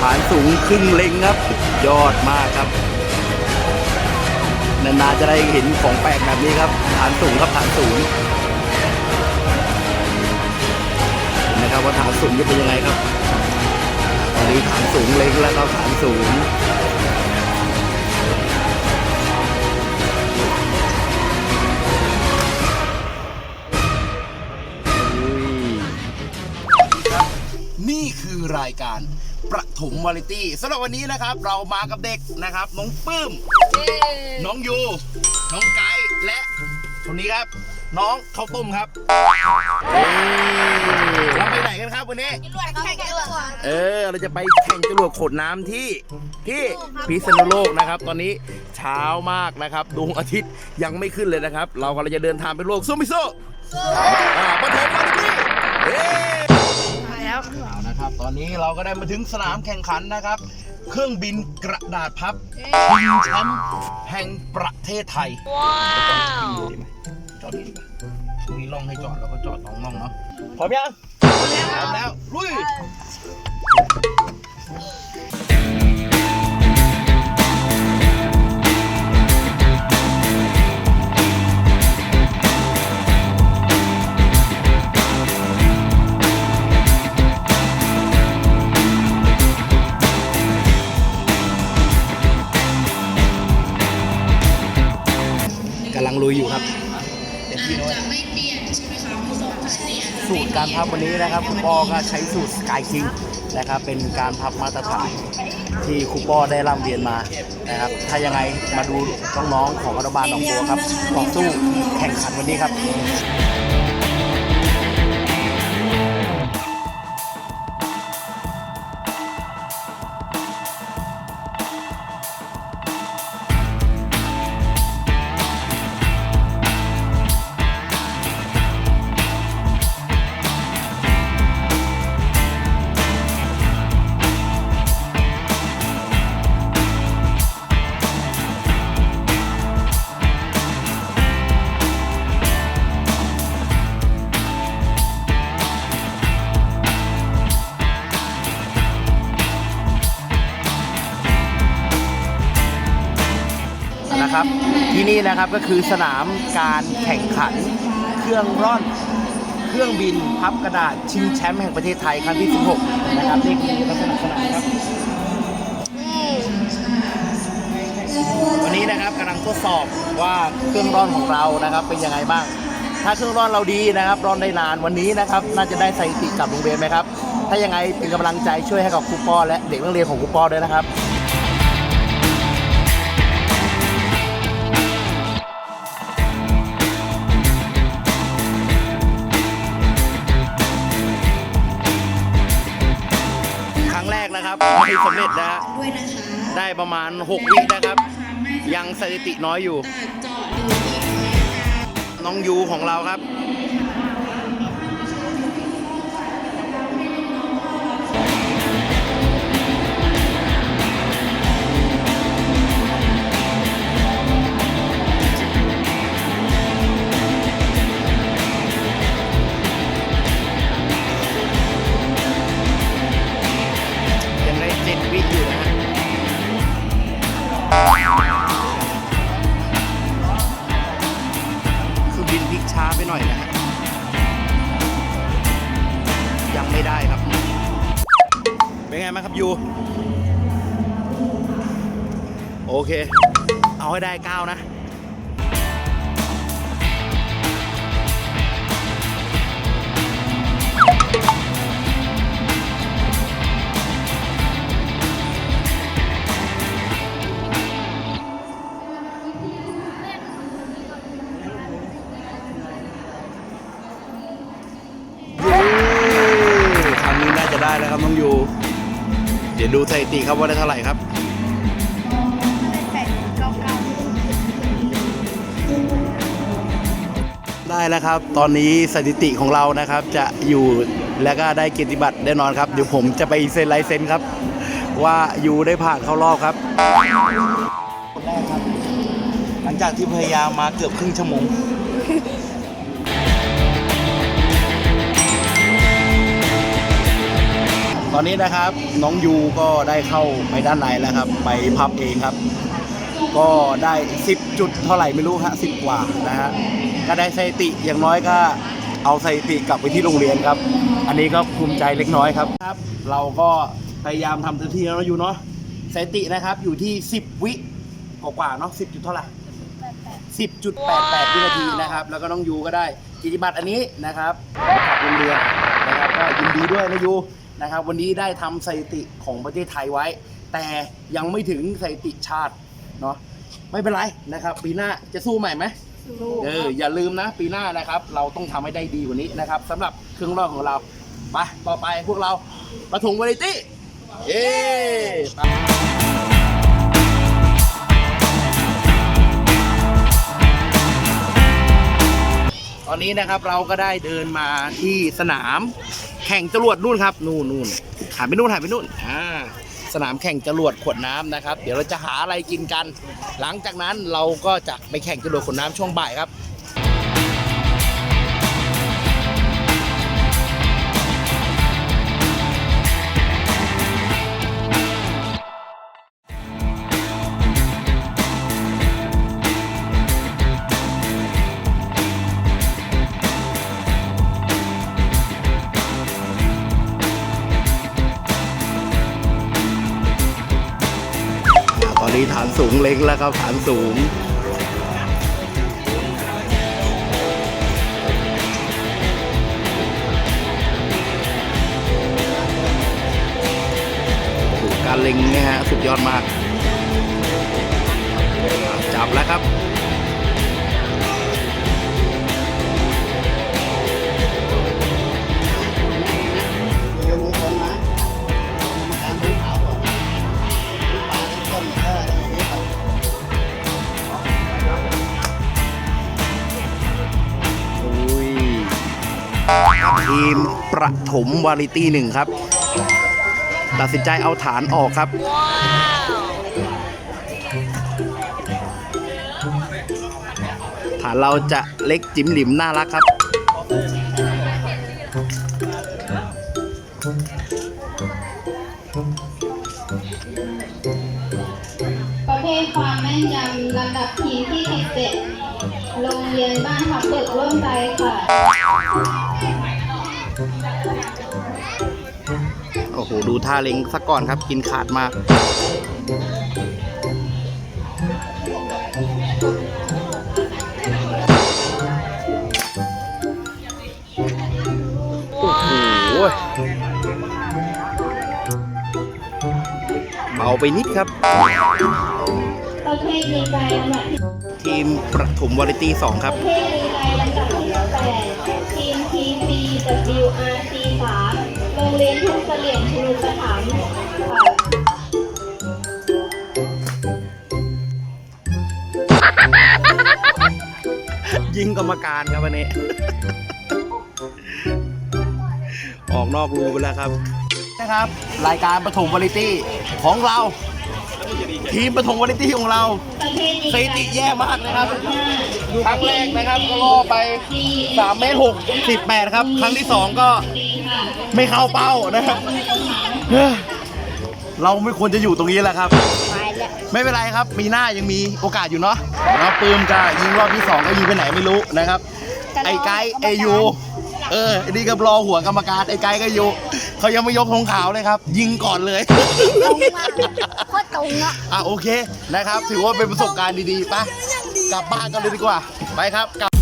ฐานสูงครึ่งเล็งครับยอดมากครับนานๆจะได้เห็นของแปลกแบบนี้ครับฐานสูงครับฐานสูงเห็นนะครับว่าฐานสูงจะเป็นยังไงครับตอนนี้ฐานสูงเล็งแล้วครับฐานสูงนี่คือรายการประถมวาไรตี้สำหรับวันนี้นะครับเรามากับเด็กนะครับน้องปื้มน้องยูน้องไก่และคนนี้ครับน้องข้าวต้มครับเราไปไหนกันครับวันนี้เราจะไปแข่งจรวดขนน้ำที่พิษณุโลกนะครับตอนนี้เช้ามากนะครับดวงอาทิตย์ยังไม่ขึ้นเลยนะครับเรากำลังจะเดินทางไปโลกสู้ไม่สู้ประถมวาไรตี้เอานะครับตอนนี้เราก็ได้มาถึงสนามแข่งขันนะครับเครื่องบินกระดาษพับชิงแชมป์แห่งประเทศไทยว้าวจอดดีกว่ามีร่องให้จอดแล้วก็จอด2ร่องเนาะพร้อมยังพร้อมแล้วลุยกำลังลุยอยู่ครับจะไม่เปลี่ยนใช่ไหมคะสูตรการพับวันนี้นะครับครูปอก็ใช้สูตรสกายคิงนะครับเป็นการพับมาตรฐานที่ครูปอได้ร่ำเรียนมานะครับถ้ายังไงมาดูน้องๆของอนุบาลหนองบัวครับต่อสู้แข่งขันวันนี้ครับนะครับที่นี่นะครับก็คือสนามการแข่งขันเครื่องร่อนเครื่องบินพับกระดาษชิงแชมป์แห่งประเทศไทยครั้งที่16นะครับนี่คือลักษณะสนามครับวันนี้นะครับกำลังทดสอบว่าเครื่องร่อนของเรานะครับเป็นยังไงบ้างถ้าเครื่องร่อนเราดีนะครับร่อนได้นานวันนี้นะครับน่าจะได้สถิติกลับโรงเรียนไหมครับถ้ายังไงเป็นกำลังใจช่วยให้กับครูปอและเด็กนักเรียนของครูปอด้วยนะครับนะครับไม่สำเร็จนะฮะได้ประมาณ6 วินะครับยังสถิติน้อยอยู่น้องยูของเราครับช้าไปหน่อยนะฮะยังไม่ได้ครับเป็นไงไหมครับยูโอเคเอาให้ได้9นะได้แล้วครับน้องยูเดี๋ยวดูสถิติครับว่าได้เท่าไหร่ครับได้แล้วครับตอนนี้สถิติของเรานะครับจะอยู่แล้วก็ได้เกียรติบัตรแน่นอนครับเดี๋ยวผมจะไปเซ็นลายเซ็นครับว่ายูได้ผ่านเข้ารอบครับคนแรกครับหลังจากที่พยายามมาเกือบครึ่งชั่วโมง ต ตอนนี้นะครับน้องยูก็ได้เข้าไปด้านในแล้วครับไปพับเองครับก็ได้10จุดเท่าไหร่ไม่รู้ฮะ10กว่านะฮะก็ได้สถิติอย่างน้อยก็เอาสถิติกลับไปที่โรงเรียนครับอันนี้ก็ภูมิใจเล็กน้อยครับเราก็พยายามทำเต็มที่แล้วอยู่เนาะสถิตินะครับอยู่ที่10วิกว่าเนาะ10จุดเท่าไหร่10.88 วินาทีนะครับแล้วก็น้องยูก็ได้กิจบัตรอันนี้นะครับจากโรงเรียนนะครับก็ยินดีด้วยนะยูนะครับวันนี้ได้ทำสถิติของประเทศไทยไว้ แต่ยังไม่ถึงสถิติชาติเนาะไม่เป็นไรนะครับปีหน้าจะสู้ใหม่ไหมอย่าลืมนะปีหน้านะครับเราต้องทำให้ได้ดีกว่านี้นะครับสำหรับเครื่องรอบของเราไปต่อไปพวกเราประถมวาไรตี้ตอนนี้นะครับเราก็ได้เดินมาที่สนามแข่งจรวดนู่นครับนู่นหันไปนู่นสนามแข่งจรวดขวดน้ำนะครับเดี๋ยวเราจะหาอะไรกินกันหลังจากนั้นเราก็จะไปแข่งจรวดขวดน้ำช่วงบ่ายครับตอนนี้ฐานสูงเล็งแล้วครับฐานสูงการเล็งเนี่ยฮะสุดยอดมากจับแล้วครับทีมประถมวาไรตี้1ครับตัดสินใจเอาฐานออกครับฐานเราจะเล็กจิ๋มหลิมน่ารักครับประเภทความแม่นยำลำดับทีมที่17โรงเรียนบ้านทับเบิกร่วมใจค่ะโอ้โหดูท่าเล็งสักก่อนครับกินขาดมากโอ้โหเบาไปนิดครับประเภทดีใจลำดับทีมประถมวาไรตี้2ครับประเภทดีใจลำดับที่8ทีม TCWRC 3โรงเรียนทุ่งเสลี่ยงชูสถานยิงกรรมการครับวันนี้ ออกนอกรูไปแล้วครับนะครับรายการประถมวาไรตี้ของเราทีมประถมวาไรตี้ของเราสถิติแย่มากนะครับครั้งแรกนะครับก็ล่อไป3.68 เมตรครับครั้งที่2ก็ไม่เข้าเป้านะครับเราไม่ควรจะอยู่ตรงนี้แหละครับไม่เป็นไรครับปีหน้ายังมีโอกาสอยู่เนาะแล้วปืมจะยิงรอบที่2ก็ยิงไปไหนไม่รู้นะครับไอ้ไกด์ไอยูนี่ก็รอหัวกรรมการไอ้ไกด์ก็อยู่เขายังไม่ยกธงขาวเลยครับยิงก่อนเลยโคตรตรงเนาะโอเคนะครับถือว่าเป็นประสบการณ์ดีๆไปกลับบ้านกันเลยดีกว่าไปครับ